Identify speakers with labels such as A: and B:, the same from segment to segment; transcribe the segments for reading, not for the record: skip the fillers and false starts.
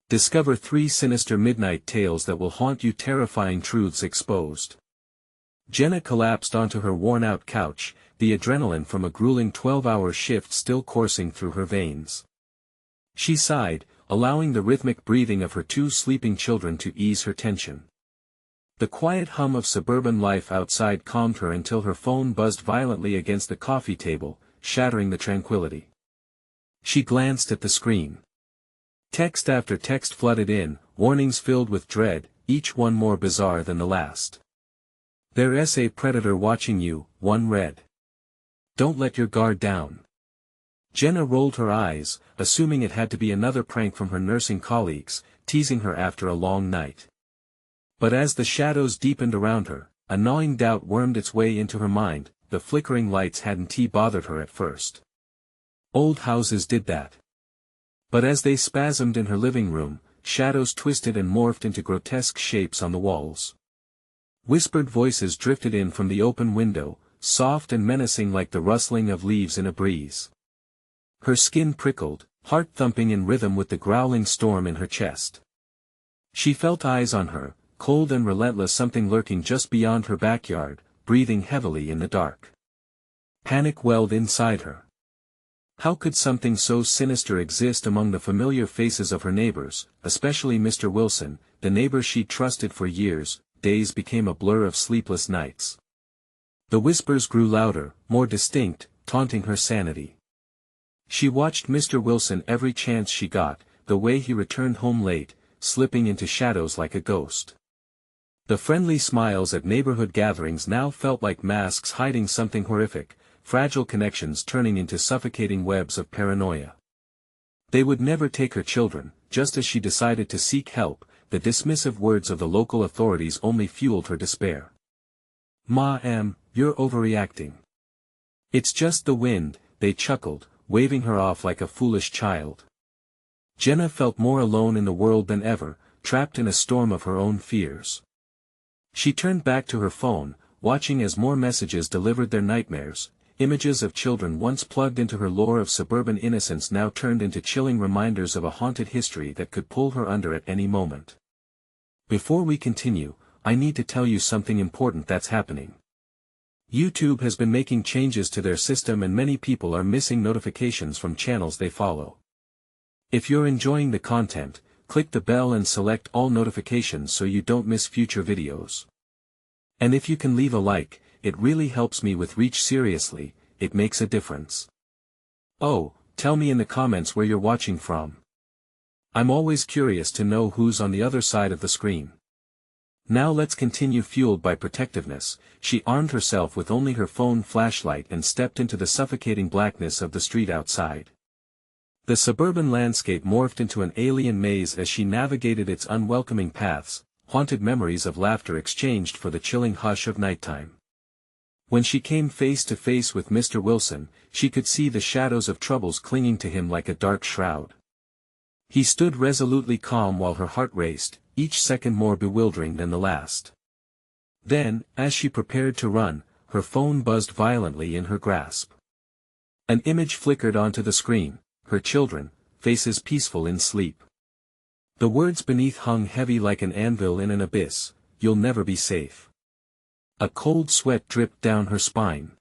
A: Discover 3 sinister midnight tales that will haunt you. Terrifying truths exposed. Jenna collapsed onto her worn-out couch, the adrenaline from a grueling 12-hour shift still coursing through her veins. She sighed, allowing the rhythmic breathing of her 2 sleeping children to ease her tension. The quiet hum of suburban life outside calmed her until her phone buzzed violently against the coffee table, shattering the tranquility. She glanced at the screen. Text after text flooded in, warnings filled with dread, each one more bizarre than the last. "There's a predator watching you," one read. "Don't let your guard down." Jenna rolled her eyes, assuming it had to be another prank from her nursing colleagues, teasing her after a long night. But as the shadows deepened around her, a gnawing doubt wormed its way into her mind. The flickering lights hadn't bothered her at first. Old houses did that. But as they spasmed in her living room, shadows twisted and morphed into grotesque shapes on the walls. Whispered voices drifted in from the open window, soft and menacing like the rustling of leaves in a breeze. Her skin prickled, heart thumping in rhythm with the growling storm in her chest. She felt eyes on her, cold and relentless, something lurking just beyond her backyard, breathing heavily in the dark. Panic welled inside her. How could something so sinister exist among the familiar faces of her neighbors, especially Mr. Wilson, the neighbor she'd trusted for years? Days became a blur of sleepless nights. The whispers grew louder, more distinct, taunting her sanity. She watched Mr. Wilson every chance she got, the way he returned home late, slipping into shadows like a ghost. The friendly smiles at neighborhood gatherings now felt like masks hiding something horrific, fragile connections turning into suffocating webs of paranoia. They would never take her children. Just as she decided to seek help, the dismissive words of the local authorities only fueled her despair. "Ma'am, you're overreacting. It's just the wind," they chuckled, waving her off like a foolish child. Jenna felt more alone in the world than ever, trapped in a storm of her own fears. She turned back to her phone, watching as more messages delivered their nightmares. Images of children once plugged into her lore of suburban innocence now turned into chilling reminders of a haunted history that could pull her under at any moment. Before we continue, I need to tell you something important that's happening. YouTube has been making changes to their system and many people are missing notifications from channels they follow. If you're enjoying the content, click the bell and select all notifications so you don't miss future videos. And if you can leave a like, it really helps me with reach. Seriously, it makes a difference. Oh, tell me in the comments where you're watching from. I'm always curious to know who's on the other side of the screen. Now let's continue. Fueled by protectiveness, she armed herself with only her phone flashlight and stepped into the suffocating blackness of the street outside. The suburban landscape morphed into an alien maze as she navigated its unwelcoming paths, haunted memories of laughter exchanged for the chilling hush of nighttime. When she came face to face with Mr. Wilson, she could see the shadows of troubles clinging to him like a dark shroud. He stood resolutely calm while her heart raced, each second more bewildering than the last. Then, as she prepared to run, her phone buzzed violently in her grasp. An image flickered onto the screen, her children, faces peaceful in sleep. The words beneath hung heavy like an anvil in an abyss: "You'll never be safe." A cold sweat dripped down her spine.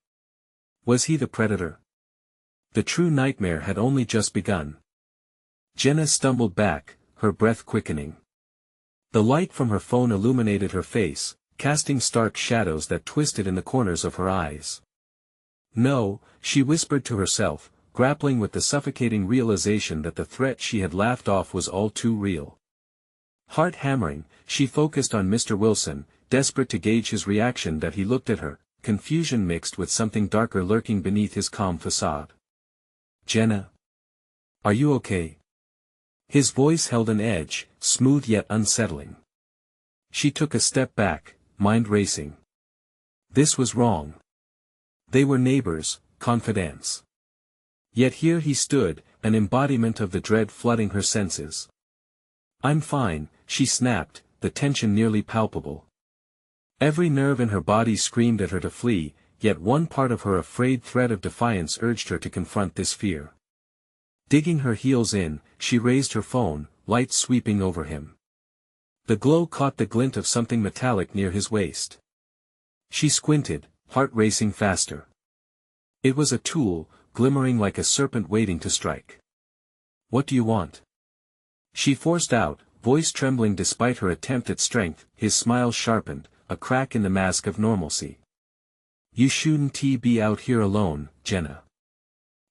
A: Was he the predator? The true nightmare had only just begun. Jenna stumbled back, her breath quickening. The light from her phone illuminated her face, casting stark shadows that twisted in the corners of her eyes. "No," she whispered to herself, grappling with the suffocating realization that the threat she had laughed off was all too real. Heart hammering, she focused on Mr. Wilson, desperate to gauge his reaction. That he looked at her, confusion mixed with something darker lurking beneath his calm facade. "Jenna? Are you okay?" His voice held an edge, smooth yet unsettling. She took a step back, mind racing. This was wrong. They were neighbors, confidants. Yet here he stood, an embodiment of the dread flooding her senses. "I'm fine," she snapped, the tension nearly palpable. Every nerve in her body screamed at her to flee, yet one part of her afraid thread of defiance urged her to confront this fear. Digging her heels in, she raised her phone, light sweeping over him. The glow caught the glint of something metallic near his waist. She squinted, heart racing faster. It was a tool, glimmering like a serpent waiting to strike. "What do you want?" She forced out, voice trembling despite her attempt at strength. His smile sharpened, a crack in the mask of normalcy. "You shouldn't be out here alone, Jenna.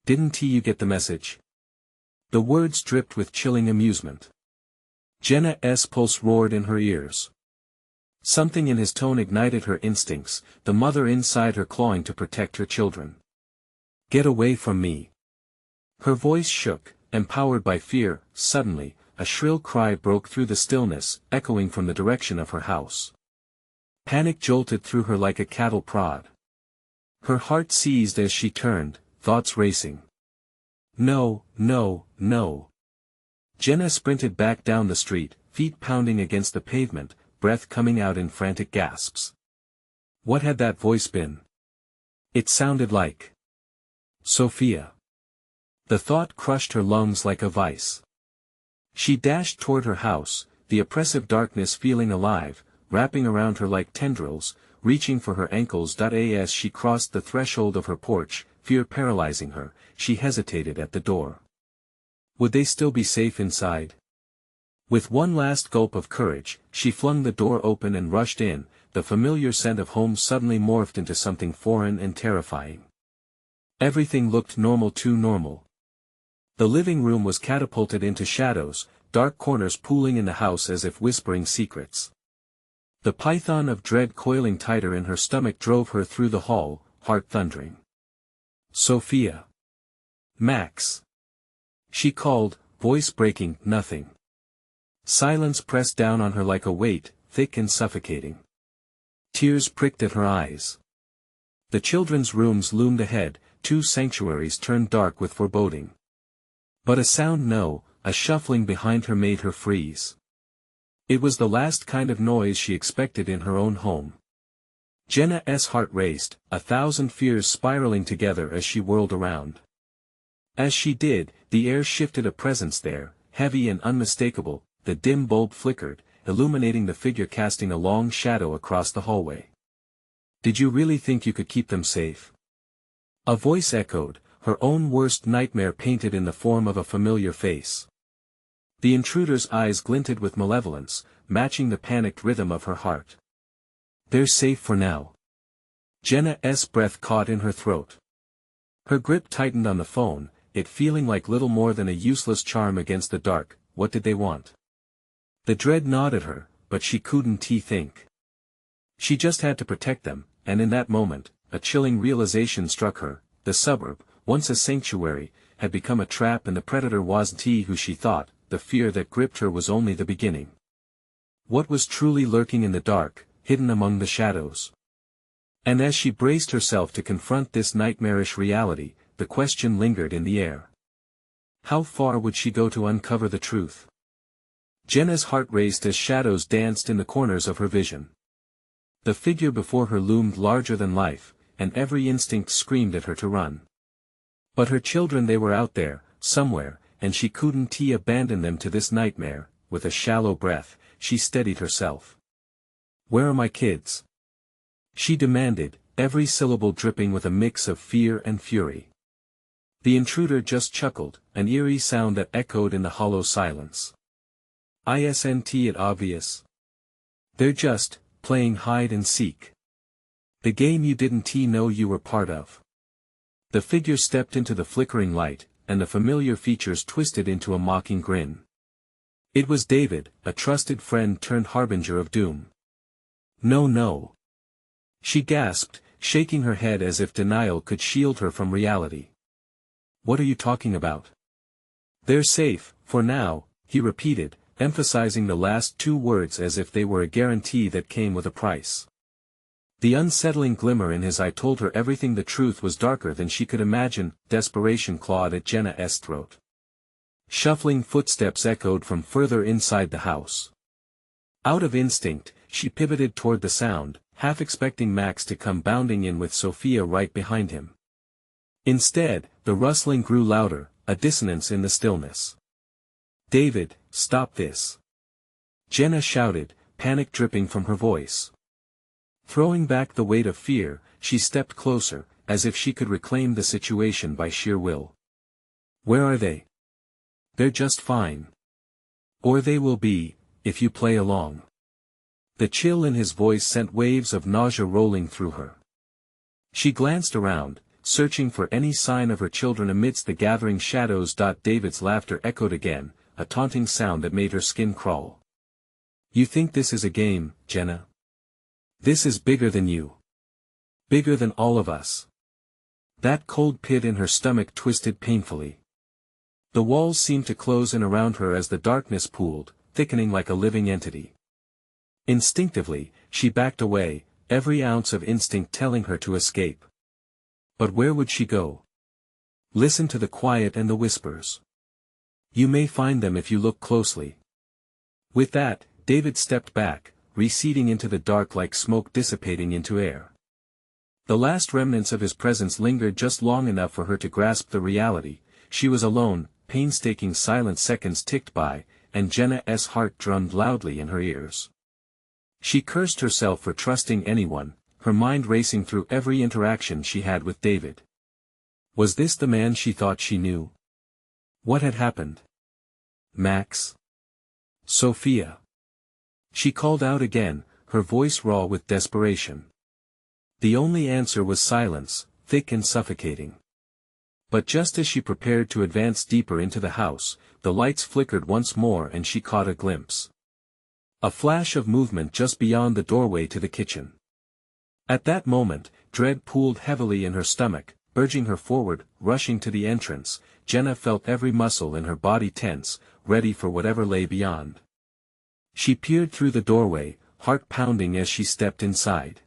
A: Didn't you get the message?" The words dripped with chilling amusement. Jenna's pulse roared in her ears. Something in his tone ignited her instincts, the mother inside her clawing to protect her children. "Get away from me." Her voice shook, empowered by fear. Suddenly, a shrill cry broke through the stillness, echoing from the direction of her house. Panic jolted through her like a cattle prod. Her heart seized as she turned, thoughts racing. No, no, no. Jenna sprinted back down the street, feet pounding against the pavement, breath coming out in frantic gasps. What had that voice been? It sounded like Sophia. The thought crushed her lungs like a vice. She dashed toward her house, the oppressive darkness feeling alive, wrapping around her like tendrils, reaching for her ankles. As she crossed the threshold of her porch, fear paralyzing her, she hesitated at the door. Would they still be safe inside? With one last gulp of courage, she flung the door open and rushed in. The familiar scent of home suddenly morphed into something foreign and terrifying. Everything looked normal, too normal. The living room was catapulted into shadows, dark corners pooling in the house as if whispering secrets. The python of dread coiling tighter in her stomach drove her through the hall, heart thundering. "Sophia. Max." She called, voice breaking. Nothing. Silence pressed down on her like a weight, thick and suffocating. Tears pricked at her eyes. The children's rooms loomed ahead, two sanctuaries turned dark with foreboding. But a sound, a shuffling behind her made her freeze. It was the last kind of noise she expected in her own home. Jenna's heart raced, 1,000 fears spiraling together as she whirled around. As she did, the air shifted, a presence there, heavy and unmistakable. The dim bulb flickered, illuminating the figure casting a long shadow across the hallway. "Did you really think you could keep them safe?" A voice echoed, her own worst nightmare painted in the form of a familiar face. The intruder's eyes glinted with malevolence, matching the panicked rhythm of her heart. "They're safe for now." Jenna's breath caught in her throat. Her grip tightened on the phone, it feeling like little more than a useless charm against the dark. What did they want? The dread gnawed at her, but she couldn't think. She just had to protect them, and in that moment, a chilling realization struck her. The suburb, once a sanctuary, had become a trap, and the predator wasn't who she thought. The fear that gripped her was only the beginning. What was truly lurking in the dark, hidden among the shadows? And as she braced herself to confront this nightmarish reality, the question lingered in the air. How far would she go to uncover the truth? Jenna's heart raced as shadows danced in the corners of her vision. The figure before her loomed larger than life, and every instinct screamed at her to run. But her children, they were out there, somewhere, and she couldn't abandon them to this nightmare. With a shallow breath, she steadied herself. "Where are my kids?" she demanded, every syllable dripping with a mix of fear and fury. The intruder just chuckled, an eerie sound that echoed in the hollow silence. "Isn't it obvious? They're just playing hide and seek. The game you didn't know you were part of." The figure stepped into the flickering light, and the familiar features twisted into a mocking grin. It was David, a trusted friend turned harbinger of doom. "No, no." She gasped, shaking her head as if denial could shield her from reality. "What are you talking about?" "They're safe, for now," he repeated, emphasizing the last two words as if they were a guarantee that came with a price. The unsettling glimmer in his eye told her everything. The truth was darker than she could imagine. Desperation clawed at Jenna's throat. Shuffling footsteps echoed from further inside the house. Out of instinct, she pivoted toward the sound, half expecting Max to come bounding in with Sophia right behind him. Instead, the rustling grew louder, a dissonance in the stillness. "David," stop this. Jenna shouted, panic dripping from her voice. Throwing back the weight of fear, she stepped closer, as if she could reclaim the situation by sheer will. Where are they? They're just fine. Or they will be, if you play along. The chill in his voice sent waves of nausea rolling through her. She glanced around, searching for any sign of her children amidst the gathering shadows. David's laughter echoed again, a taunting sound that made her skin crawl. You think this is a game, Jenna? This is bigger than you. Bigger than all of us. That cold pit in her stomach twisted painfully. The walls seemed to close in around her as the darkness pooled, thickening like a living entity. Instinctively, she backed away, every ounce of instinct telling her to escape. But where would she go? Listen to the quiet and the whispers. You may find them if you look closely. With that, David stepped back, receding into the dark like smoke dissipating into air. The last remnants of his presence lingered just long enough for her to grasp the reality. She was alone, painstaking silent seconds ticked by, and Jenna's heart drummed loudly in her ears. She cursed herself for trusting anyone, her mind racing through every interaction she had with David. Was this the man she thought she knew? What had happened? Max? Sophia? She called out again, her voice raw with desperation. The only answer was silence, thick and suffocating. But just as she prepared to advance deeper into the house, the lights flickered once more and she caught a glimpse. A flash of movement just beyond the doorway to the kitchen. At that moment, dread pooled heavily in her stomach, urging her forward, rushing to the entrance. Jenna felt every muscle in her body tense, ready for whatever lay beyond. She peered through the doorway, heart pounding as she stepped inside.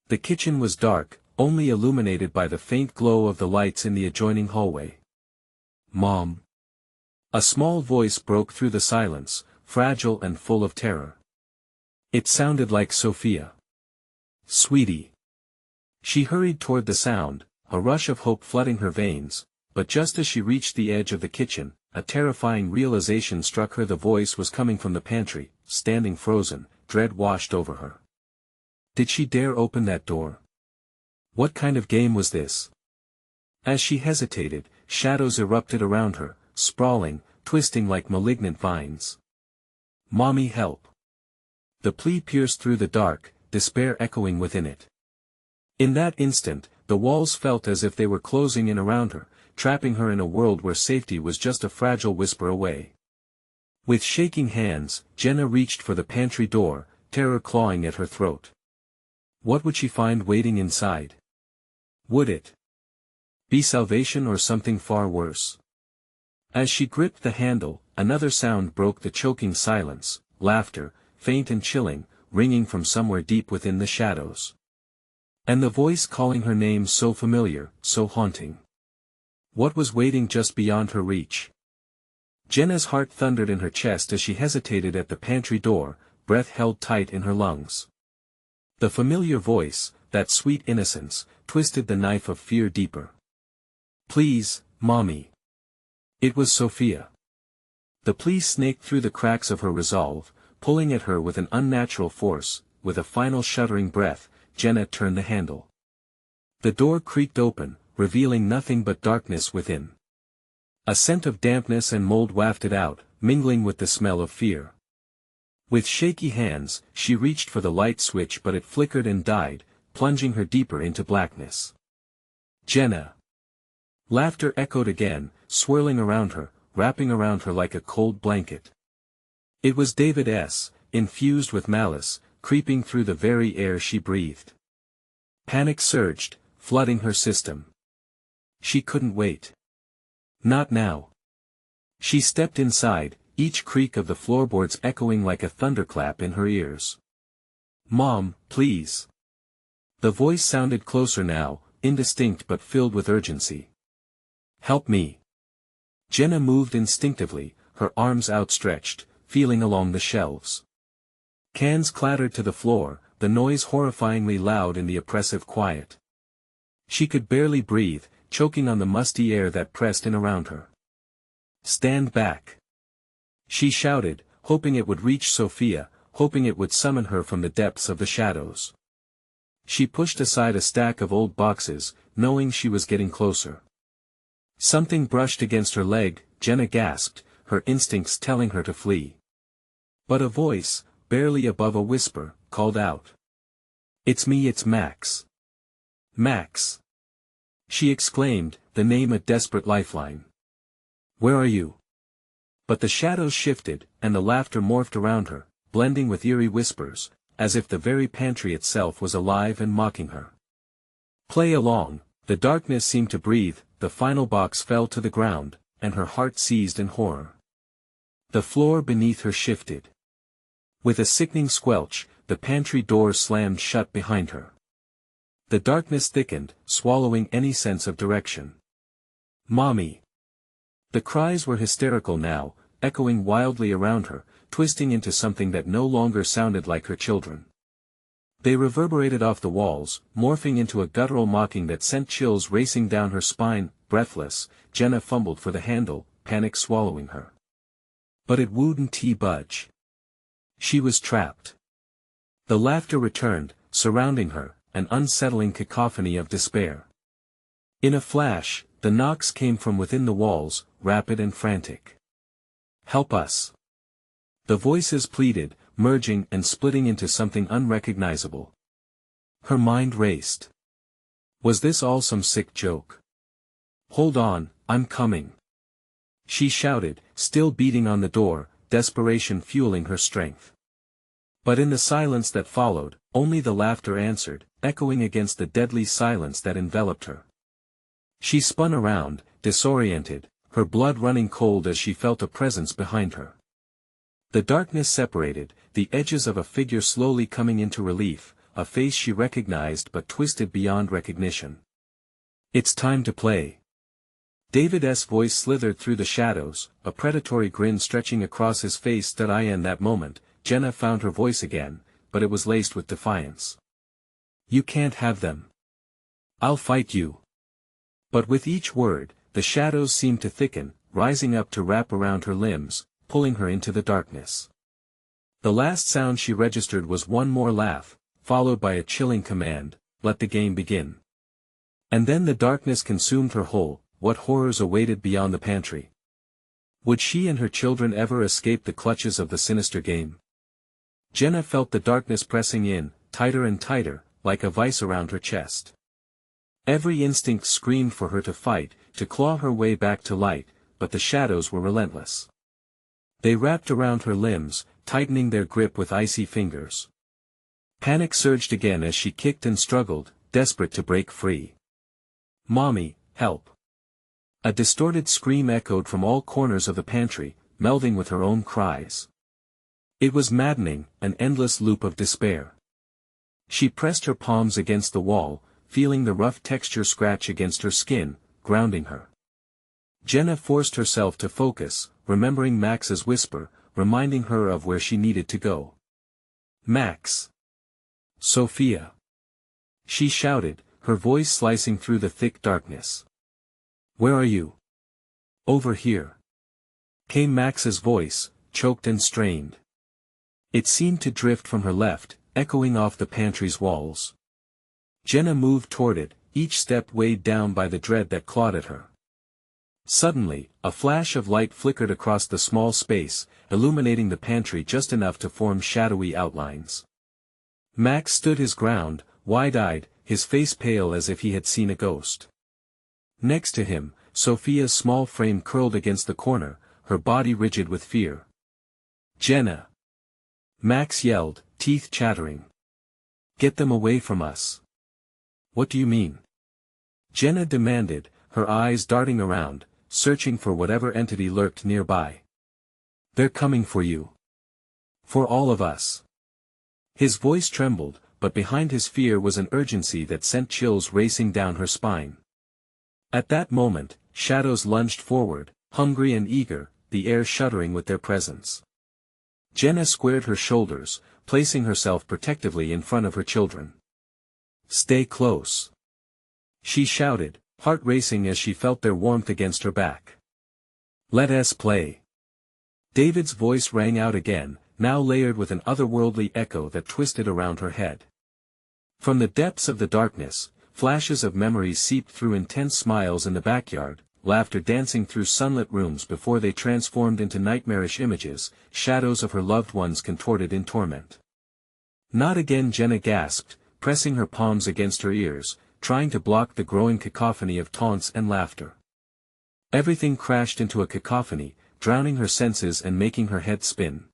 A: The kitchen was dark, only illuminated by the faint glow of the lights in the adjoining hallway. Mom. A small voice broke through the silence, fragile and full of terror. It sounded like Sophia. Sweetie. She hurried toward the sound, a rush of hope flooding her veins, but just as she reached the edge of the kitchen, a terrifying realization struck her. The voice was coming from the pantry. Standing frozen, dread washed over her. Did she dare open that door? What kind of game was this? As she hesitated, shadows erupted around her, sprawling, twisting like malignant vines. Mommy, help! The plea pierced through the dark, despair echoing within it. In that instant, the walls felt as if they were closing in around her, trapping her in a world where safety was just a fragile whisper away. With shaking hands, Jenna reached for the pantry door, terror clawing at her throat. What would she find waiting inside? Would it be salvation or something far worse? As she gripped the handle, another sound broke the choking silence, laughter, faint and chilling, ringing from somewhere deep within the shadows. And the voice calling her name so familiar, so haunting. What was waiting just beyond her reach? Jenna's heart thundered in her chest as she hesitated at the pantry door, breath held tight in her lungs. The familiar voice, that sweet innocence, twisted the knife of fear deeper. Please, Mommy. It was Sophia. The plea snaked through the cracks of her resolve, pulling at her with an unnatural force. With a final shuddering breath, Jenna turned the handle. The door creaked open, revealing nothing but darkness within. A scent of dampness and mold wafted out, mingling with the smell of fear. With shaky hands, she reached for the light switch, but it flickered and died, plunging her deeper into blackness. Jenna. Laughter echoed again, swirling around her, wrapping around her like a cold blanket. It was David's, infused with malice, creeping through the very air she breathed. Panic surged, flooding her system. She couldn't wait. Not now. She stepped inside, each creak of the floorboards echoing like a thunderclap in her ears. Mom, please. The voice sounded closer now, indistinct but filled with urgency. Help me. Jenna moved instinctively, her arms outstretched, feeling along the shelves. Cans clattered to the floor, the noise horrifyingly loud in the oppressive quiet. She could barely breathe, choking on the musty air that pressed in around her. Stand back. She shouted, hoping it would reach Sophia, hoping it would summon her from the depths of the shadows. She pushed aside a stack of old boxes, knowing she was getting closer. Something brushed against her leg, Jenna gasped, her instincts telling her to flee. But a voice, barely above a whisper, called out. "It's me, it's Max." "Max!" she exclaimed, the name a desperate lifeline. "Where are you?" But the shadows shifted, and the laughter morphed around her, blending with eerie whispers, as if the very pantry itself was alive and mocking her. "Play along." The darkness seemed to breathe, the final box fell to the ground, and her heart seized in horror. The floor beneath her shifted. With a sickening squelch, the pantry door slammed shut behind her. The darkness thickened, swallowing any sense of direction. "Mommy!" The cries were hysterical now, echoing wildly around her, twisting into something that no longer sounded like her children. They reverberated off the walls, morphing into a guttural mocking that sent chills racing down her spine. Breathless, Jenna fumbled for the handle, panic swallowing her. But it wouldn't budge. She was trapped. The laughter returned, surrounding her, an unsettling cacophony of despair. In a flash, the knocks came from within the walls, rapid and frantic. "Help us!" The voices pleaded, merging and splitting into something unrecognizable. Her mind raced. Was this all some sick joke? "Hold on, I'm coming!" she shouted, still beating on the door, desperation fueling her strength. But in the silence that followed, only the laughter answered, echoing against the deadly silence that enveloped her. She spun around, disoriented, her blood running cold as she felt a presence behind her. The darkness separated, the edges of a figure slowly coming into relief, a face she recognized but twisted beyond recognition. "It's time to play." David's voice slithered through the shadows, a predatory grin stretching across his face. In that moment, Jenna found her voice again, but it was laced with defiance. "You can't have them. I'll fight you." But with each word, the shadows seemed to thicken, rising up to wrap around her limbs, pulling her into the darkness. The last sound she registered was one more laugh, followed by a chilling command, "Let the game begin." And then the darkness consumed her whole. What horrors awaited beyond the pantry? Would she and her children ever escape the clutches of the sinister game? Jenna felt the darkness pressing in, tighter and tighter, like a vice around her chest. Every instinct screamed for her to fight, to claw her way back to light, but the shadows were relentless. They wrapped around her limbs, tightening their grip with icy fingers. Panic surged again as she kicked and struggled, desperate to break free. "Mommy, help!" A distorted scream echoed from all corners of the pantry, melding with her own cries. It was maddening, an endless loop of despair. She pressed her palms against the wall, feeling the rough texture scratch against her skin, grounding her. Jenna forced herself to focus, remembering Max's whisper, reminding her of where she needed to go. "Max! Sophia!" she shouted, her voice slicing through the thick darkness. "Where are you?" "Over here," came Max's voice, choked and strained. It seemed to drift from her left, echoing off the pantry's walls. Jenna moved toward it, each step weighed down by the dread that clawed at her. Suddenly, a flash of light flickered across the small space, illuminating the pantry just enough to form shadowy outlines. Max stood his ground, wide-eyed, his face pale as if he had seen a ghost. Next to him, Sophia's small frame curled against the corner, her body rigid with fear. "Jenna!" Max yelled, teeth chattering. "Get them away from us." "What do you mean?" Jenna demanded, her eyes darting around, searching for whatever entity lurked nearby. "They're coming for you. For all of us." His voice trembled, but behind his fear was an urgency that sent chills racing down her spine. At that moment, shadows lunged forward, hungry and eager, the air shuddering with their presence. Jenna squared her shoulders, placing herself protectively in front of her children. "Stay close," she shouted, heart racing as she felt their warmth against her back. "Let us play." David's voice rang out again, now layered with an otherworldly echo that twisted around her head. From the depths of the darkness, flashes of memories seeped through intense smiles in the backyard, laughter dancing through sunlit rooms before they transformed into nightmarish images, shadows of her loved ones contorted in torment. Not again, Jenna gasped, pressing her palms against her ears, trying to block the growing cacophony of taunts and laughter. Everything crashed into a cacophony, drowning her senses and making her head spin.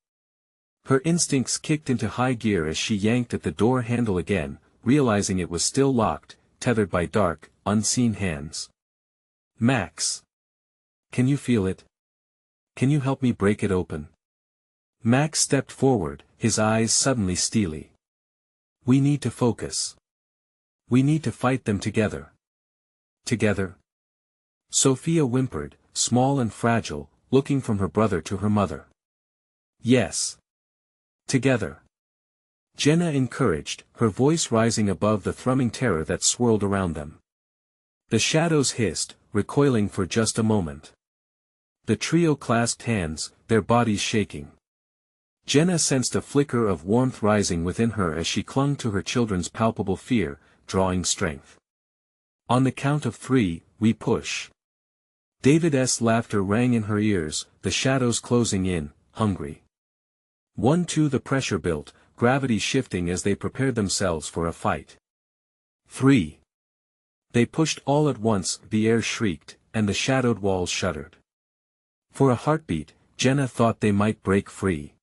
A: Her instincts kicked into high gear as she yanked at the door handle again, realizing it was still locked, tethered by dark, unseen hands. Max. Can you feel it? Can you help me break it open? Max stepped forward, his eyes suddenly steely. We need to focus. We need to fight them together. Together? Sophia whimpered, small and fragile, looking from her brother to her mother. Yes. Together. Jenna encouraged, her voice rising above the thrumming terror that swirled around them. The shadows hissed, recoiling for just a moment. The trio clasped hands, their bodies shaking. Jenna sensed a flicker of warmth rising within her as she clung to her children's palpable fear, drawing strength. On the count of 3, we push. David's laughter rang in her ears, the shadows closing in, hungry. 1, 2. The pressure built, gravity shifting as they prepared themselves for a fight. 3. They pushed all at once, the air shrieked, and the shadowed walls shuddered. For a heartbeat, Jenna thought they might break free.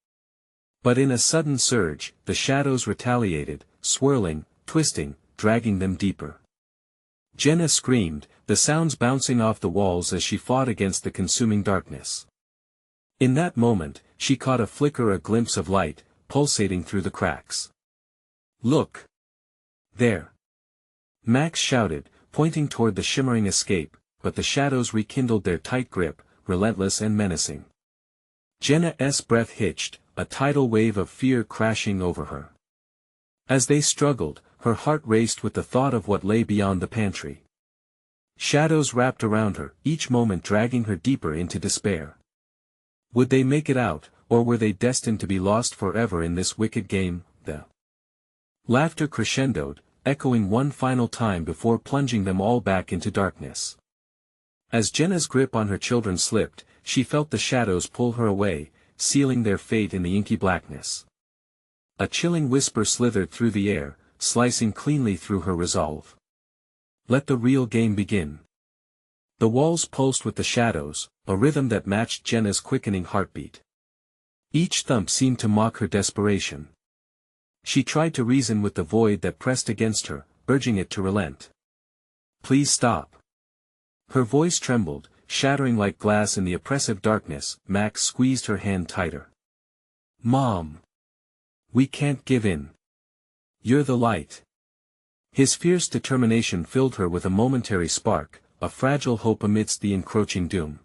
A: But in a sudden surge, the shadows retaliated, swirling, twisting, dragging them deeper. Jenna screamed, the sounds bouncing off the walls as she fought against the consuming darkness. In that moment, she caught a glimpse of light, pulsating through the cracks. Look! There! Max shouted, pointing toward the shimmering escape, but the shadows rekindled their tight grip, relentless and menacing. Jenna's breath hitched, a tidal wave of fear crashing over her. As they struggled, her heart raced with the thought of what lay beyond the pantry. Shadows wrapped around her, each moment dragging her deeper into despair. Would they make it out, or were they destined to be lost forever in this wicked game? The laughter crescendoed, echoing one final time before plunging them all back into darkness. As Jenna's grip on her children slipped, she felt the shadows pull her away, sealing their fate in the inky blackness. A chilling whisper slithered through the air, slicing cleanly through her resolve. Let the real game begin. The walls pulsed with the shadows, a rhythm that matched Jenna's quickening heartbeat. Each thump seemed to mock her desperation. She tried to reason with the void that pressed against her, urging it to relent. Please stop. Her voice trembled, shattering like glass in the oppressive darkness. Max squeezed her hand tighter. Mom! We can't give in. You're the light. His fierce determination filled her with a momentary spark, a fragile hope amidst the encroaching doom.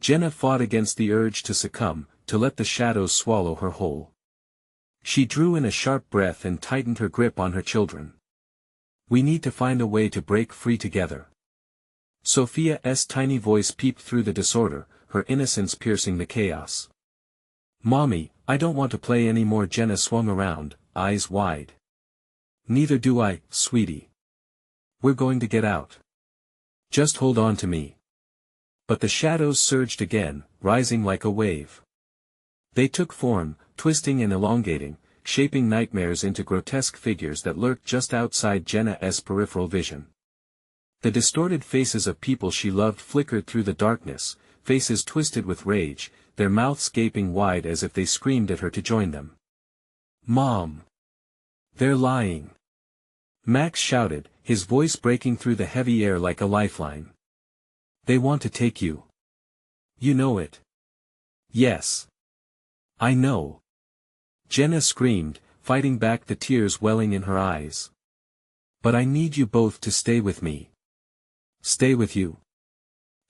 A: Jenna fought against the urge to succumb, to let the shadows swallow her whole. She drew in a sharp breath and tightened her grip on her children. We need to find a way to break free together. Sophia's tiny voice peeped through the disorder, her innocence piercing the chaos. Mommy, I don't want to play anymore. Jenna swung around, eyes wide. Neither do I, sweetie. We're going to get out. Just hold on to me. But the shadows surged again, rising like a wave. They took form, twisting and elongating, shaping nightmares into grotesque figures that lurked just outside Jenna's peripheral vision. The distorted faces of people she loved flickered through the darkness, faces twisted with rage, their mouths gaping wide as if they screamed at her to join them. Mom! They're lying! Max shouted, his voice breaking through the heavy air like a lifeline. They want to take you. You know it. Yes. I know. Jenna screamed, fighting back the tears welling in her eyes. But I need you both to stay with me. Stay with you.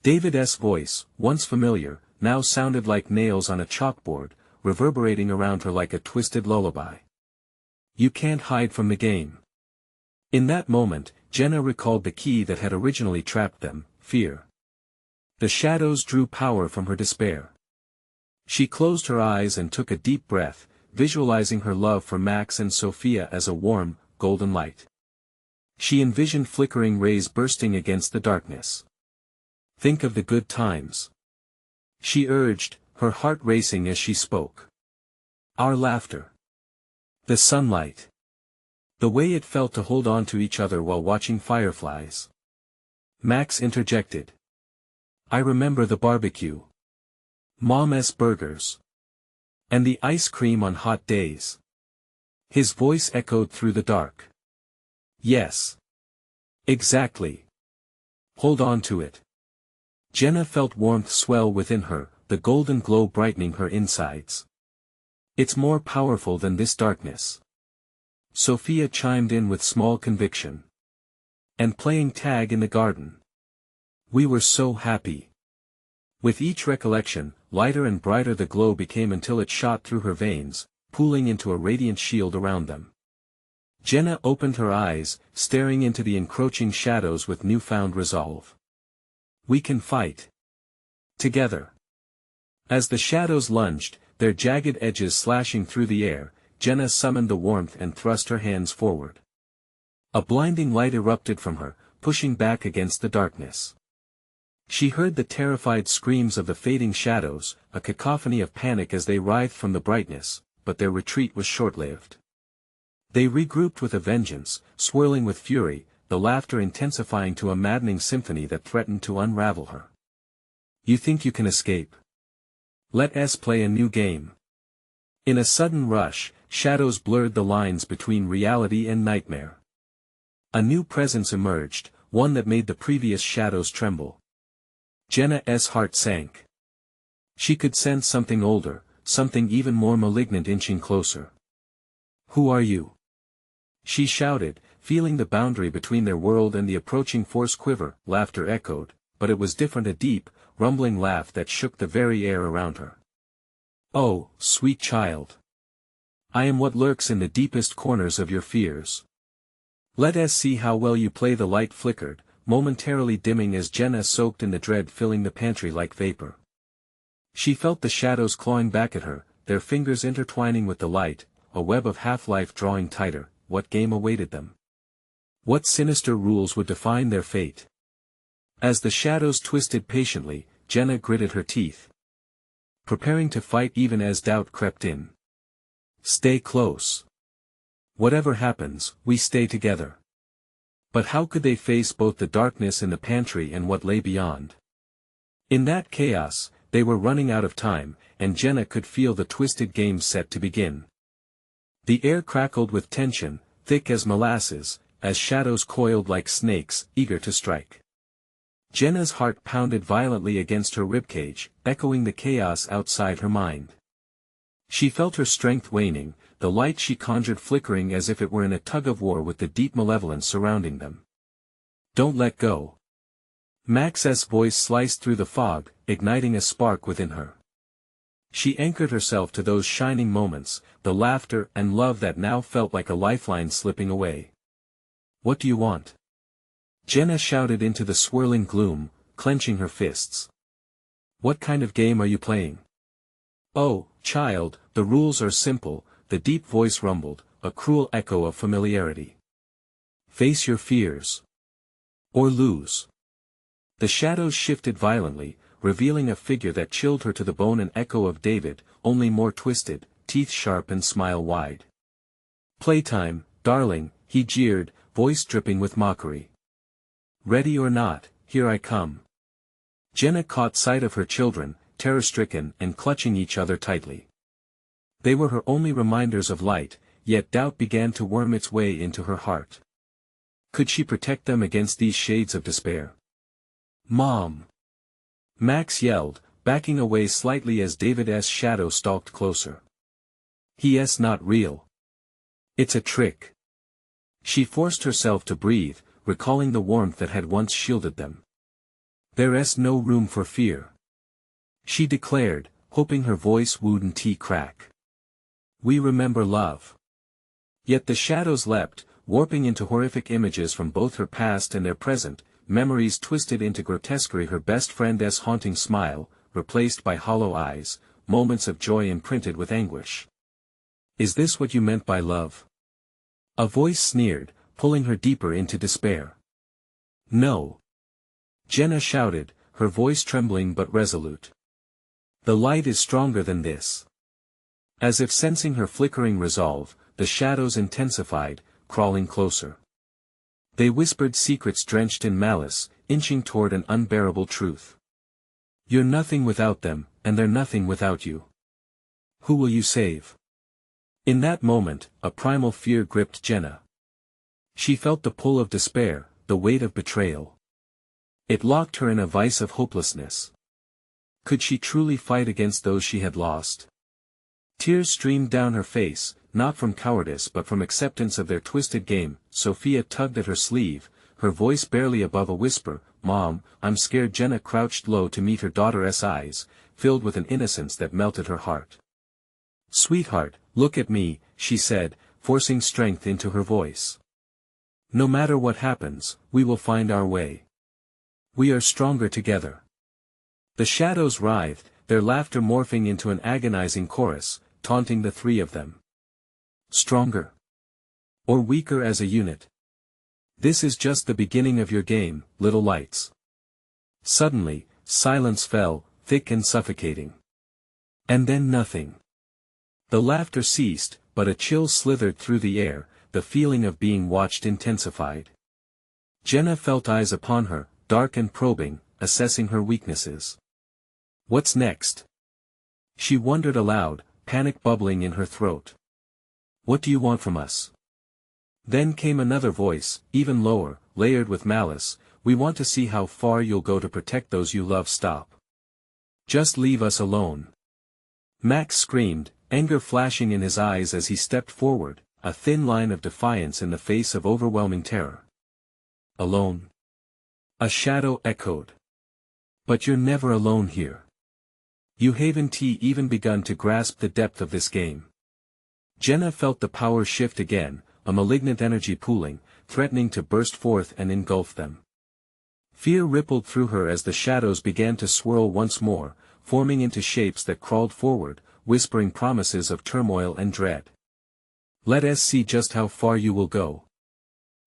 A: David's voice, once familiar, now sounded like nails on a chalkboard, reverberating around her like a twisted lullaby. You can't hide from the game. In that moment, Jenna recalled the key that had originally trapped them, fear. The shadows drew power from her despair. She closed her eyes and took a deep breath, visualizing her love for Max and Sophia as a warm, golden light. She envisioned flickering rays bursting against the darkness. Think of the good times, she urged, her heart racing as she spoke. Our laughter. The sunlight. The way it felt to hold on to each other while watching fireflies. Max interjected. I remember the barbecue. Mom's burgers. And the ice cream on hot days. His voice echoed through the dark. Yes. Exactly. Hold on to it. Jenna felt warmth swell within her, the golden glow brightening her insides. It's more powerful than this darkness. Sophia chimed in with small conviction. And playing tag in the garden. We were so happy. With each recollection, lighter and brighter the glow became until it shot through her veins, pooling into a radiant shield around them. Jenna opened her eyes, staring into the encroaching shadows with newfound resolve. We can fight. Together. As the shadows lunged, their jagged edges slashing through the air, Jenna summoned the warmth and thrust her hands forward. A blinding light erupted from her, pushing back against the darkness. She heard the terrified screams of the fading shadows, a cacophony of panic as they writhed from the brightness, but their retreat was short-lived. They regrouped with a vengeance, swirling with fury, the laughter intensifying to a maddening symphony that threatened to unravel her. You think you can escape? Let us play a new game. In a sudden rush, shadows blurred the lines between reality and nightmare. A new presence emerged, one that made the previous shadows tremble. Jenna's heart sank. She could sense something older, something even more malignant inching closer. Who are you? She shouted, feeling the boundary between their world and the approaching force quiver. Laughter echoed, but it was different, a deep, rumbling laugh that shook the very air around her. Oh, sweet child. I am what lurks in the deepest corners of your fears. Let us see how well you play. The light flickered, momentarily dimming as Jenna soaked in the dread filling the pantry like vapor. She felt the shadows clawing back at her, their fingers intertwining with the light, a web of half-life drawing tighter. What game awaited them? What sinister rules would define their fate? As the shadows twisted patiently, Jenna gritted her teeth, preparing to fight even as doubt crept in. Stay close. Whatever happens, we stay together. But how could they face both the darkness in the pantry and what lay beyond? In that chaos, they were running out of time, and Jenna could feel the twisted game set to begin. The air crackled with tension, thick as molasses, as shadows coiled like snakes, eager to strike. Jenna's heart pounded violently against her ribcage, echoing the chaos outside her mind. She felt her strength waning, the light she conjured flickering as if it were in a tug-of-war with the deep malevolence surrounding them. Don't let go. Max's voice sliced through the fog, igniting a spark within her. She anchored herself to those shining moments, the laughter and love that now felt like a lifeline slipping away. What do you want? Jenna shouted into the swirling gloom, clenching her fists. What kind of game are you playing? Oh, child, the rules are simple, the deep voice rumbled, a cruel echo of familiarity. Face your fears. Or lose. The shadows shifted violently, revealing a figure that chilled her to the bone, an echo of David, only more twisted, teeth sharp and smile wide. Playtime, darling, he jeered, voice dripping with mockery. Ready or not, here I come. Jenna caught sight of her children, terror-stricken and clutching each other tightly. They were her only reminders of light, yet doubt began to worm its way into her heart. Could she protect them against these shades of despair? Mom! Max yelled, backing away slightly as David's shadow stalked closer. He's not real. It's a trick. She forced herself to breathe, recalling the warmth that had once shielded them. There's no room for fear, she declared, hoping her voice wouldn't crack. We remember love. Yet the shadows leapt, warping into horrific images from both her past and their present, memories twisted into grotesquerie, her best friend's haunting smile, replaced by hollow eyes, moments of joy imprinted with anguish. Is this what you meant by love? A voice sneered, pulling her deeper into despair. No. Jenna shouted, her voice trembling but resolute. The light is stronger than this. As if sensing her flickering resolve, the shadows intensified, crawling closer. They whispered secrets drenched in malice, inching toward an unbearable truth. You're nothing without them, and they're nothing without you. Who will you save? In that moment, a primal fear gripped Jenna. She felt the pull of despair, the weight of betrayal. It locked her in a vice of hopelessness. Could she truly fight against those she had lost? Tears streamed down her face, not from cowardice but from acceptance of their twisted game. Sophia tugged at her sleeve, her voice barely above a whisper, "Mom, I'm scared." Jenna crouched low to meet her daughter's eyes, filled with an innocence that melted her heart. "Sweetheart, look at me," she said, forcing strength into her voice. "No matter what happens, we will find our way. We are stronger together." The shadows writhed, their laughter morphing into an agonizing chorus, taunting the three of them. Stronger? Or weaker as a unit? This is just the beginning of your game, little lights. Suddenly, silence fell, thick and suffocating. And then nothing. The laughter ceased, but a chill slithered through the air, the feeling of being watched intensified. Jenna felt eyes upon her, dark and probing, assessing her weaknesses. What's next? She wondered aloud, panic bubbling in her throat. What do you want from us? Then came another voice, even lower, layered with malice. We want to see how far you'll go to protect those you love. Stop. Just leave us alone. Max screamed, anger flashing in his eyes as he stepped forward, a thin line of defiance in the face of overwhelming terror. Alone? A shadow echoed. But you're never alone here. You haven't even begun to grasp the depth of this game. Jenna felt the power shift again, a malignant energy pooling, threatening to burst forth and engulf them. Fear rippled through her as the shadows began to swirl once more, forming into shapes that crawled forward, whispering promises of turmoil and dread. Let us see just how far you will go.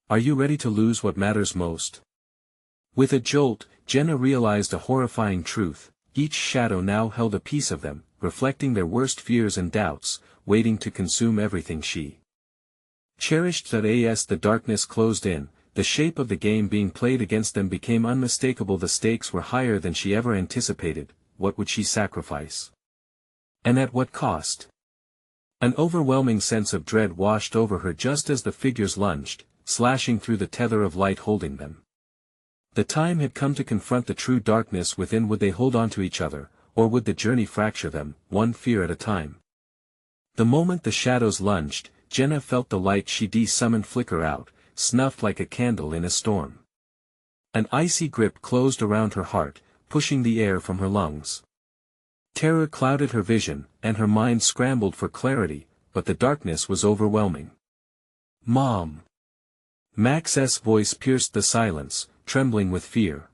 A: Are you ready to lose what matters most? With a jolt, Jenna realized a horrifying truth. Each shadow now held a piece of them, reflecting their worst fears and doubts, waiting to consume everything she cherished. As the darkness closed in, the shape of the game being played against them became unmistakable. The stakes were higher than she ever anticipated. What would she sacrifice? And at what cost? An overwhelming sense of dread washed over her just as the figures lunged, slashing through the tether of light holding them. The time had come to confront the true darkness within. Would they hold on to each other, or would the journey fracture them, one fear at a time? The moment the shadows lunged, Jenna felt the light she'd summoned flicker out, snuffed like a candle in a storm. An icy grip closed around her heart, pushing the air from her lungs. Terror clouded her vision, and her mind scrambled for clarity, but the darkness was overwhelming. Mom! Max's voice pierced the silence, trembling with fear.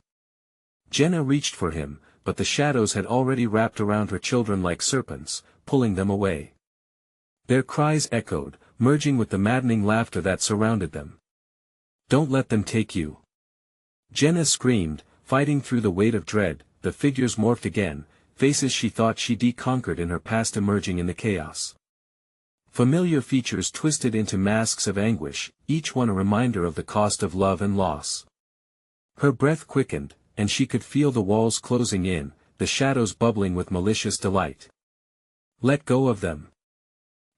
A: Jenna reached for him, but the shadows had already wrapped around her children like serpents, pulling them away. Their cries echoed, merging with the maddening laughter that surrounded them. Don't let them take you. Jenna screamed, fighting through the weight of dread. The figures morphed again, faces she thought she'd conquered in her past emerging in the chaos. Familiar features twisted into masks of anguish, each one a reminder of the cost of love and loss. Her breath quickened, and she could feel the walls closing in, the shadows bubbling with malicious delight. Let go of them.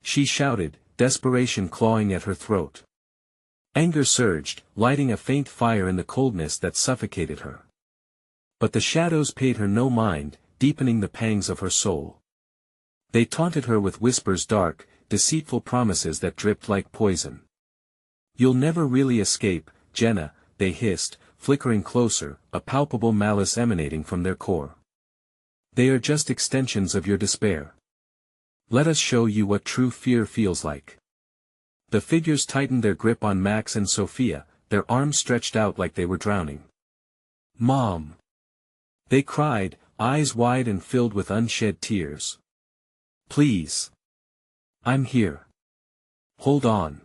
A: She shouted, desperation clawing at her throat. Anger surged, lighting a faint fire in the coldness that suffocated her. But the shadows paid her no mind, deepening the pangs of her soul. They taunted her with whispers, dark, deceitful promises that dripped like poison. You'll never really escape, Jenna, they hissed, flickering closer, a palpable malice emanating from their core. They are just extensions of your despair. Let us show you what true fear feels like. The figures tightened their grip on Max and Sophia, their arms stretched out like they were drowning. Mom! They cried, eyes wide and filled with unshed tears. Please. I'm here. Hold on.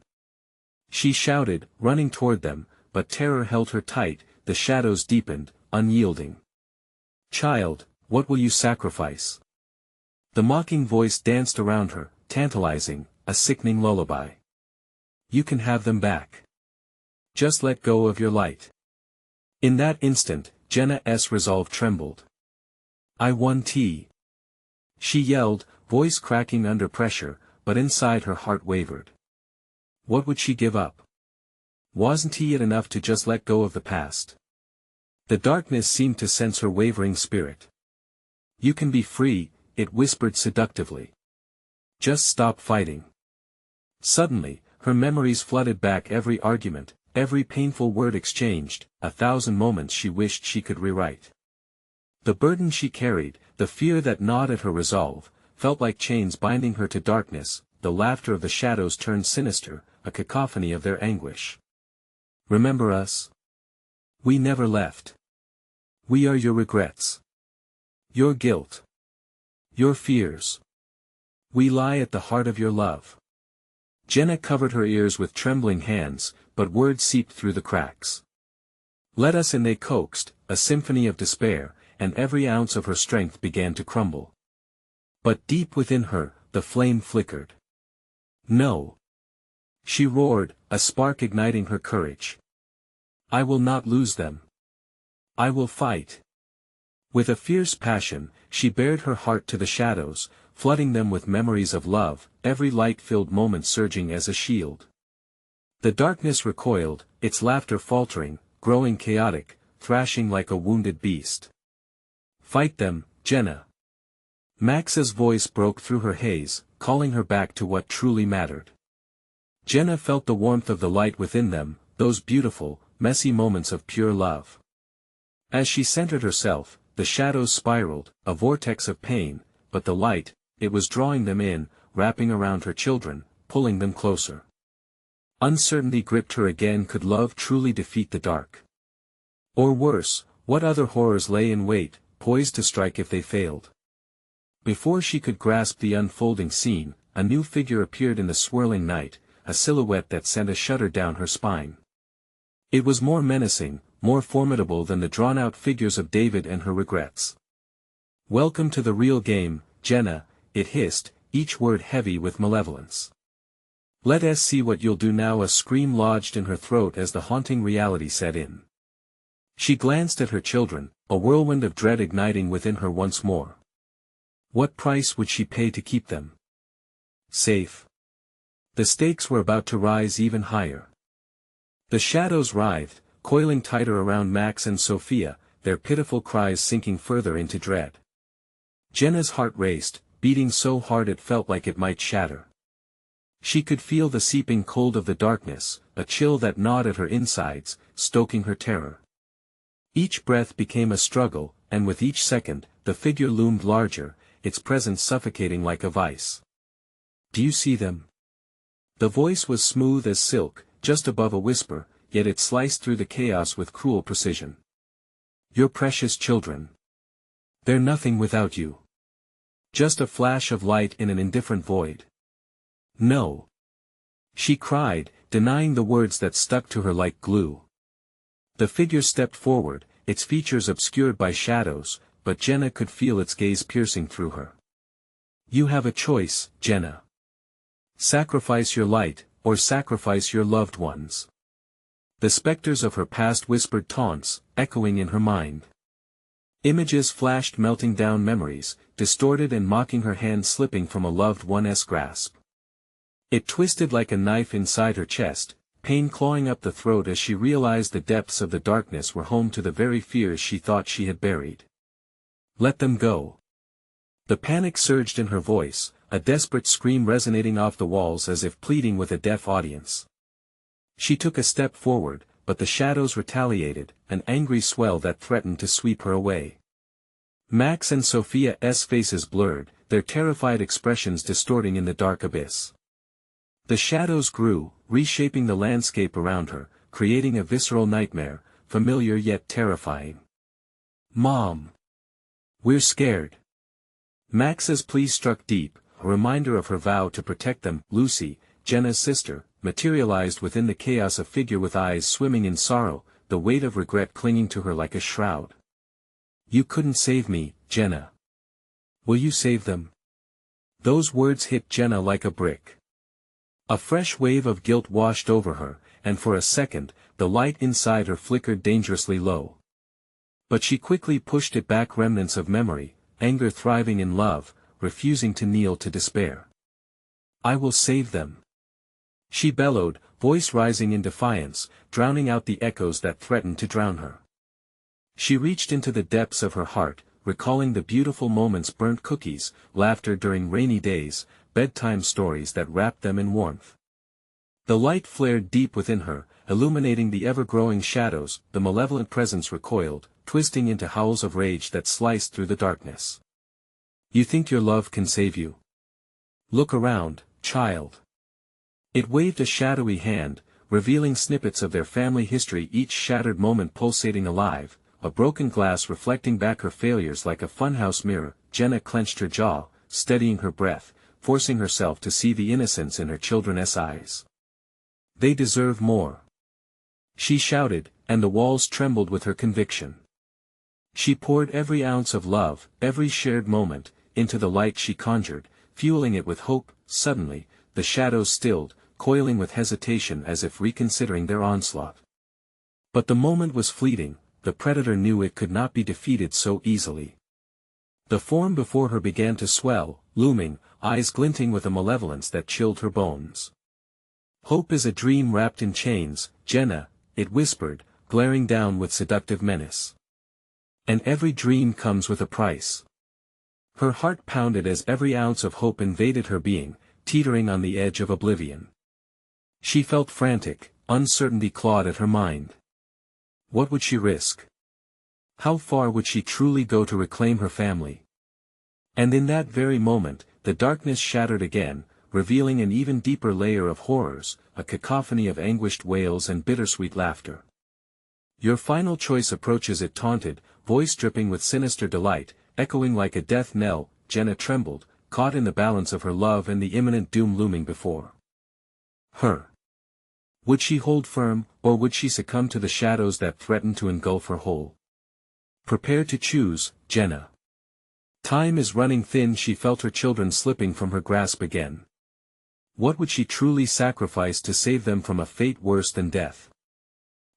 A: She shouted, running toward them, but terror held her tight, the shadows deepened, unyielding. Child, what will you sacrifice? The mocking voice danced around her, tantalizing, a sickening lullaby. You can have them back. Just let go of your light. In that instant, Jenna's resolve trembled. I want tea. She yelled, voice cracking under pressure, but inside her heart wavered. What would she give up? Wasn't it enough to just let go of the past? The darkness seemed to sense her wavering spirit. You can be free, it whispered seductively. Just stop fighting. Suddenly, her memories flooded back, every argument, every painful word exchanged, 1,000 moments she wished she could rewrite. The burden she carried, the fear that gnawed at her resolve, felt like chains binding her to darkness. The laughter of the shadows turned sinister, a cacophony of their anguish. Remember us? We never left. We are your regrets. Your guilt. Your fears. We lie at the heart of your love. Jenna covered her ears with trembling hands, but words seeped through the cracks. Let us in, they coaxed, a symphony of despair, and every ounce of her strength began to crumble. But deep within her, the flame flickered. No. She roared, a spark igniting her courage. I will not lose them. I will fight. With a fierce passion, she bared her heart to the shadows, flooding them with memories of love, every light-filled moment surging as a shield. The darkness recoiled, its laughter faltering, growing chaotic, thrashing like a wounded beast. Fight them, Jenna. Max's voice broke through her haze, calling her back to what truly mattered. Jenna felt the warmth of the light within them, those beautiful, messy moments of pure love. As she centered herself, the shadows spiraled, a vortex of pain, but the light, it was drawing them in, wrapping around her children, pulling them closer. Uncertainty gripped her again. Could love truly defeat the dark? Or worse, what other horrors lay in wait, poised to strike if they failed? Before she could grasp the unfolding scene, a new figure appeared in the swirling night, a silhouette that sent a shudder down her spine. It was more menacing, more formidable than the drawn-out figures of David and her regrets. Welcome to the real game, Jenna, it hissed, each word heavy with malevolence. Let us see what you'll do now. A scream lodged in her throat as the haunting reality set in. She glanced at her children, a whirlwind of dread igniting within her once more. What price would she pay to keep them safe? The stakes were about to rise even higher. The shadows writhed, coiling tighter around Max and Sophia, their pitiful cries sinking further into dread. Jenna's heart raced, beating so hard it felt like it might shatter. She could feel the seeping cold of the darkness, a chill that gnawed at her insides, stoking her terror. Each breath became a struggle, and with each second, the figure loomed larger, its presence suffocating like a vice. Do you see them? The voice was smooth as silk, just above a whisper, yet it sliced through the chaos with cruel precision. Your precious children. They're nothing without you. Just a flash of light in an indifferent void. No. She cried, denying the words that stuck to her like glue. The figure stepped forward, its features obscured by shadows, but Jenna could feel its gaze piercing through her. You have a choice, Jenna. Sacrifice your light, or sacrifice your loved ones. The specters of her past whispered taunts, echoing in her mind. Images flashed, melting down memories, distorted and mocking, her hand slipping from a loved one's grasp. It twisted like a knife inside her chest, pain clawing up the throat as she realized the depths of the darkness were home to the very fears she thought she had buried. Let them go. The panic surged in her voice, a desperate scream resonating off the walls as if pleading with a deaf audience. She took a step forward, but the shadows retaliated, an angry swell that threatened to sweep her away. Max and Sophia's faces blurred, their terrified expressions distorting in the dark abyss. The shadows grew, reshaping the landscape around her, creating a visceral nightmare, familiar yet terrifying. Mom! We're scared. Max's plea struck deep, a reminder of her vow to protect them. Lucy, Jenna's sister, materialized within the chaos, a figure with eyes swimming in sorrow, the weight of regret clinging to her like a shroud. "You couldn't save me, Jenna. Will you save them?" Those words hit Jenna like a brick. A fresh wave of guilt washed over her, and for a second, the light inside her flickered dangerously low. But she quickly pushed it back, remnants of memory, anger thriving in love, refusing to kneel to despair. "I will save them," she bellowed, voice rising in defiance, drowning out the echoes that threatened to drown her. She reached into the depths of her heart, recalling the beautiful moments, burnt cookies, laughter during rainy days, bedtime stories that wrapped them in warmth. The light flared deep within her, illuminating the ever-growing shadows. The malevolent presence recoiled, twisting into howls of rage that sliced through the darkness. "You think your love can save you? Look around, child." It waved a shadowy hand, revealing snippets of their family history, each shattered moment pulsating alive, a broken glass reflecting back her failures like a funhouse mirror. Jenna clenched her jaw, steadying her breath, forcing herself to see the innocence in her children's eyes. "They deserve more," she shouted, and the walls trembled with her conviction. She poured every ounce of love, every shared moment, into the light she conjured, fueling it with hope. Suddenly, the shadows stilled, coiling with hesitation as if reconsidering their onslaught. But the moment was fleeting. The predator knew it could not be defeated so easily. The form before her began to swell, looming, eyes glinting with a malevolence that chilled her bones. "Hope is a dream wrapped in chains, Jenna," it whispered, glaring down with seductive menace. "And every dream comes with a price." Her heart pounded as every ounce of hope invaded her being, teetering on the edge of oblivion. She felt frantic, uncertainty clawed at her mind. What would she risk? How far would she truly go to reclaim her family? And in that very moment, the darkness shattered again, revealing an even deeper layer of horrors, a cacophony of anguished wails and bittersweet laughter. "Your final choice approaches," it taunted, voice dripping with sinister delight, echoing like a death knell. Jenna trembled, caught in the balance of her love and the imminent doom looming before her. Would she hold firm, or would she succumb to the shadows that threatened to engulf her whole? "Prepare to choose, Jenna. Time is running thin." She felt her children slipping from her grasp again. What would she truly sacrifice to save them from a fate worse than death?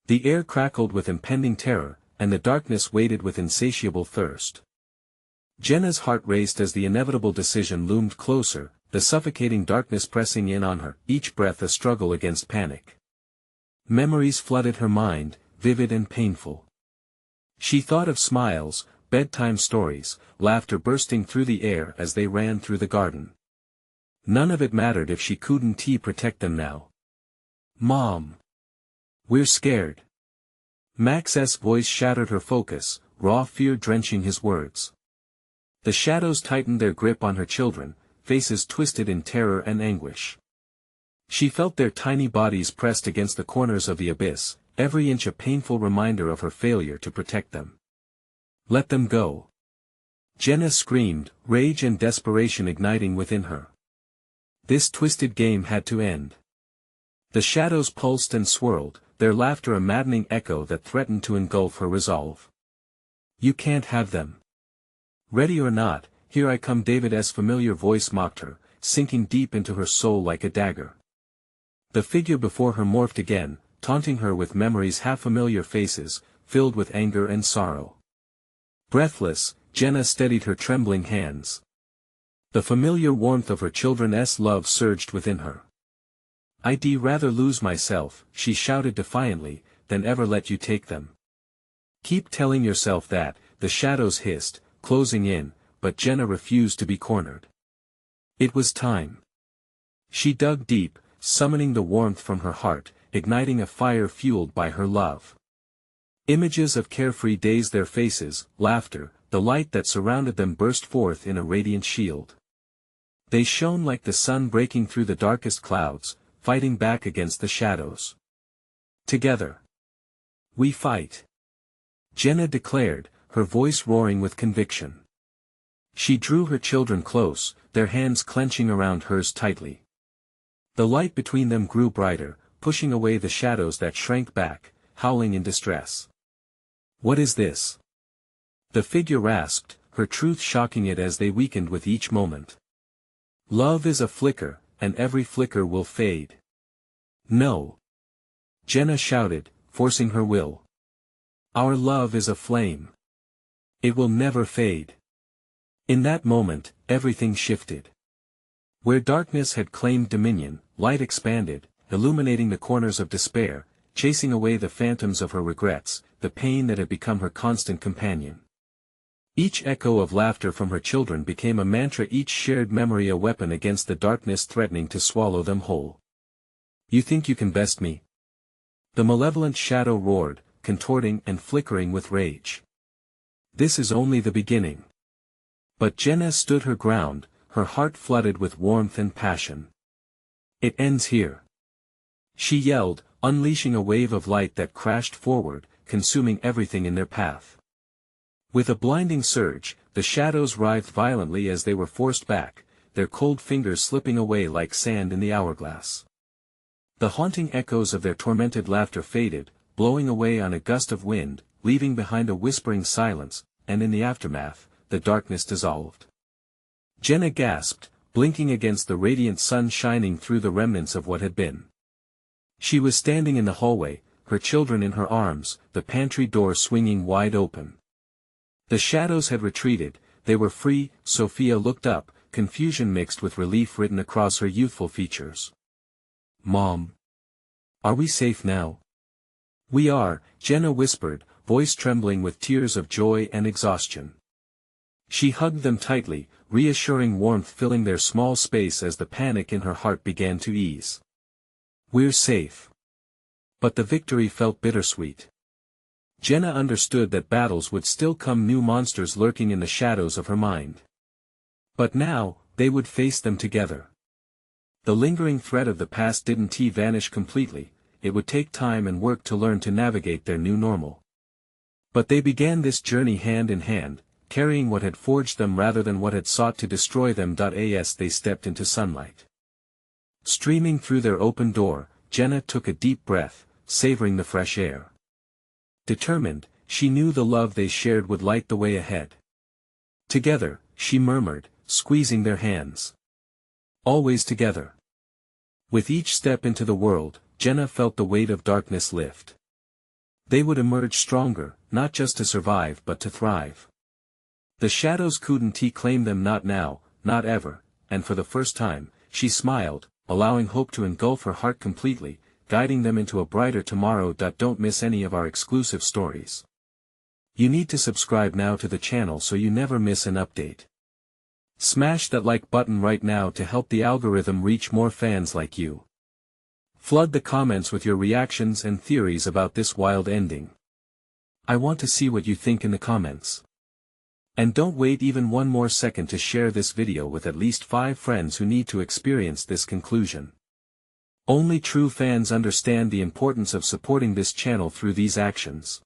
A: The air crackled with impending terror, and the darkness waited with insatiable thirst. Jenna's heart raced as the inevitable decision loomed closer, the suffocating darkness pressing in on her, each breath a struggle against panic. Memories flooded her mind, vivid and painful. She thought of smiles, bedtime stories, laughter bursting through the air as they ran through the garden. None of it mattered if she couldn't protect them now. "Mom. We're scared." Max's voice shattered her focus, raw fear drenching his words. The shadows tightened their grip on her children, faces twisted in terror and anguish. She felt their tiny bodies pressed against the corners of the abyss, every inch a painful reminder of her failure to protect them. "Let them go." Jenna screamed, rage and desperation igniting within her. This twisted game had to end. The shadows pulsed and swirled, their laughter a maddening echo that threatened to engulf her resolve. "You can't have them. Ready or not, here I come." David's familiar voice mocked her, sinking deep into her soul like a dagger. The figure before her morphed again, taunting her with memories, half-familiar faces, filled with anger and sorrow. Breathless, Jenna steadied her trembling hands. The familiar warmth of her children's love surged within her. "I'd rather lose myself," she shouted defiantly, "than ever let you take them." "Keep telling yourself that," the shadows hissed, closing in, but Jenna refused to be cornered. It was time. She dug deep, summoning the warmth from her heart, igniting a fire fueled by her love. Images of carefree days, their faces, laughter, the light that surrounded them burst forth in a radiant shield. They shone like the sun breaking through the darkest clouds, fighting back against the shadows. "Together. We fight," Jenna declared, her voice roaring with conviction. She drew her children close, their hands clenching around hers tightly. The light between them grew brighter, pushing away the shadows that shrank back, howling in distress. "What is this?" the figure rasped, her truth shocking it as they weakened with each moment. "Love is a flicker, and every flicker will fade." "No!" Jenna shouted, forcing her will. "Our love is a flame. It will never fade." In that moment, everything shifted. Where darkness had claimed dominion, light expanded, illuminating the corners of despair, chasing away the phantoms of her regrets, the pain that had become her constant companion. Each echo of laughter from her children became a mantra, each shared memory a weapon against the darkness threatening to swallow them whole. "You think you can best me?" the malevolent shadow roared, contorting and flickering with rage. "This is only the beginning." But Jenna stood her ground, her heart flooded with warmth and passion. "It ends here," she yelled, unleashing a wave of light that crashed forward, consuming everything in their path. With a blinding surge, the shadows writhed violently as they were forced back, their cold fingers slipping away like sand in the hourglass. The haunting echoes of their tormented laughter faded, blowing away on a gust of wind, leaving behind a whispering silence, and in the aftermath, the darkness dissolved. Jenna gasped, blinking against the radiant sun shining through the remnants of what had been. She was standing in the hallway, her children in her arms, the pantry door swinging wide open. The shadows had retreated, they were free. Sophia looked up, confusion mixed with relief written across her youthful features. "Mom. Are we safe now?" "We are," Jenna whispered, voice trembling with tears of joy and exhaustion. She hugged them tightly, reassuring warmth filling their small space as the panic in her heart began to ease. "We're safe." But the victory felt bittersweet. Jenna understood that battles would still come, new monsters lurking in the shadows of her mind. But now, they would face them together. The lingering threat of the past didn't vanish completely, it would take time and work to learn to navigate their new normal. But they began this journey hand in hand, carrying what had forged them rather than what had sought to destroy them. As they stepped into sunlight, streaming through their open door, Jenna took a deep breath, savoring the fresh air. Determined, she knew the love they shared would light the way ahead. "Together," she murmured, squeezing their hands. "Always together." With each step into the world, Jenna felt the weight of darkness lift. They would emerge stronger, not just to survive but to thrive. The shadows couldn't claim them, not now, not ever, and for the first time, she smiled, allowing hope to engulf her heart completely, guiding them into a brighter tomorrow. Don't miss any of our exclusive stories. You need to subscribe now to the channel so you never miss an update. Smash that like button right now to help the algorithm reach more fans like you. Flood the comments with your reactions and theories about this wild ending. I want to see what you think in the comments. And don't wait even one more second to share this video with at least 5 friends who need to experience this conclusion. Only true fans understand the importance of supporting this channel through these actions.